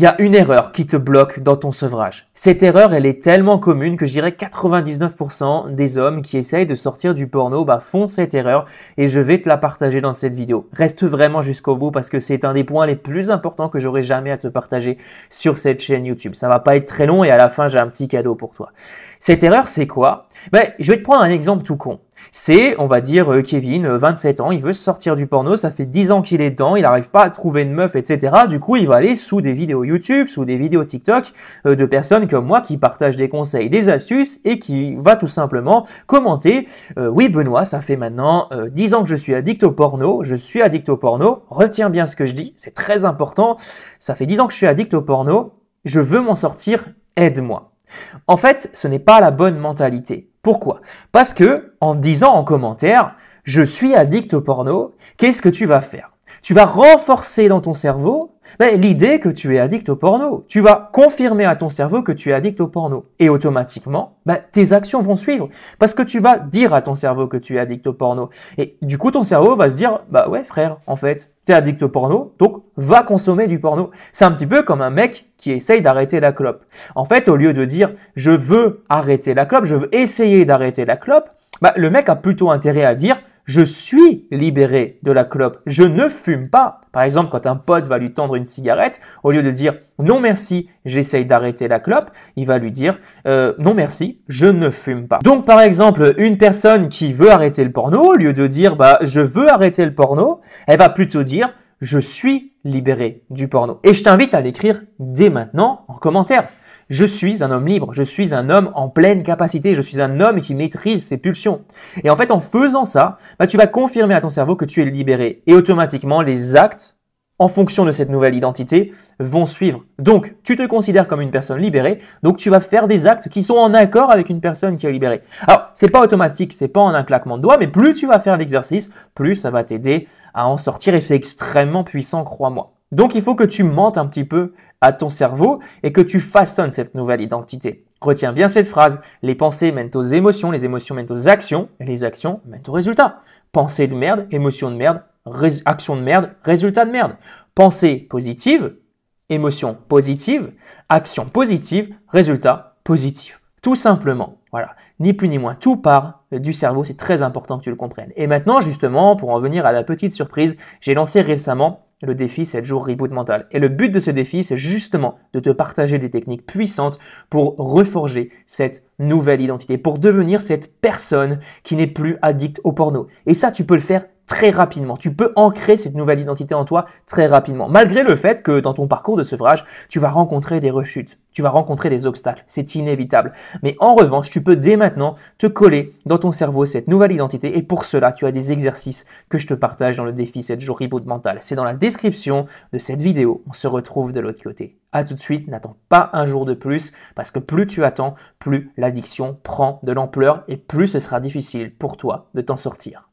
Il y a une erreur qui te bloque dans ton sevrage. Cette erreur, elle est tellement commune que je dirais 99% des hommes qui essayent de sortir du porno font cette erreur et je vais te la partager dans cette vidéo. Reste vraiment jusqu'au bout parce que c'est un des points les plus importants que j'aurai jamais à te partager sur cette chaîne YouTube. Ça va pas être très long et à la fin, j'ai un petit cadeau pour toi. Cette erreur, c'est quoi? Je vais te prendre un exemple tout con. C'est, on va dire, Kevin, 27 ans, il veut sortir du porno, ça fait 10 ans qu'il est dedans, il n'arrive pas à trouver une meuf, etc. Du coup, il va aller sous des vidéos YouTube, sous des vidéos TikTok de personnes comme moi qui partagent des conseils, des astuces et qui va tout simplement commenter oui Benoît, ça fait maintenant 10 ans que je suis addict au porno, retiens bien ce que je dis, c'est très important, ça fait 10 ans que je suis addict au porno, je veux m'en sortir, aide-moi. En fait, ce n'est pas la bonne mentalité. Pourquoi? Parce que en disant en commentaire « je suis addict au porno », qu'est-ce que tu vas faire? Tu vas renforcer dans ton cerveau l'idée que tu es addict au porno. Tu vas confirmer à ton cerveau que tu es addict au porno. Et automatiquement, tes actions vont suivre. Parce que tu vas dire à ton cerveau que tu es addict au porno. Et du coup, ton cerveau va se dire « ouais frère, en fait, tu es addict au porno, donc va consommer du porno ». C'est un petit peu comme un mec qui essaye d'arrêter la clope. En fait, au lieu de dire « je veux arrêter la clope, je veux essayer d'arrêter la clope », le mec a plutôt intérêt à dire « je suis libéré de la clope, je ne fume pas ». Par exemple, quand un pote va lui tendre une cigarette, au lieu de dire « non merci, j'essaye d'arrêter la clope », il va lui dire « non merci, je ne fume pas ». Donc par exemple, une personne qui veut arrêter le porno, au lieu de dire « je veux arrêter le porno », elle va plutôt dire « je suis libéré du porno ». Et je t'invite à l'écrire dès maintenant en commentaire. Je suis un homme libre, je suis un homme en pleine capacité, je suis un homme qui maîtrise ses pulsions. Et en fait, en faisant ça, tu vas confirmer à ton cerveau que tu es libéré. Et automatiquement, les actes, en fonction de cette nouvelle identité, vont suivre. Donc, tu te considères comme une personne libérée, donc tu vas faire des actes qui sont en accord avec une personne qui est libérée. Alors, c'est pas automatique, c'est pas en un claquement de doigts, mais plus tu vas faire l'exercice, plus ça va t'aider à en sortir et c'est extrêmement puissant, crois-moi. Donc, il faut que tu mentes un petit peu à ton cerveau et que tu façonnes cette nouvelle identité. Retiens bien cette phrase, les pensées mènent aux émotions, les émotions mènent aux actions et les actions mènent aux résultats. Pensée de merde, émotion de merde, action de merde, résultat de merde. Pensée positive, émotion positive, action positive, résultat positif. Tout simplement. Voilà, ni plus ni moins, tout part du cerveau, c'est très important que tu le comprennes. Et maintenant, justement, pour en venir à la petite surprise, j'ai lancé récemment le défi 7 jours reboot mental. Et le but de ce défi, c'est justement de te partager des techniques puissantes pour reforger cette nouvelle identité, pour devenir cette personne qui n'est plus addict au porno. Et ça, tu peux le faire très rapidement. Tu peux ancrer cette nouvelle identité en toi très rapidement. Malgré le fait que dans ton parcours de sevrage, tu vas rencontrer des rechutes, tu vas rencontrer des obstacles. C'est inévitable. Mais en revanche, tu peux dès maintenant te coller dans ton cerveau cette nouvelle identité. Et pour cela, tu as des exercices que je te partage dans le défi 7 jours reboot mental. C'est dans la description de cette vidéo. On se retrouve de l'autre côté. À tout de suite, n'attends pas un jour de plus parce que plus tu attends, plus l'addiction prend de l'ampleur et plus ce sera difficile pour toi de t'en sortir.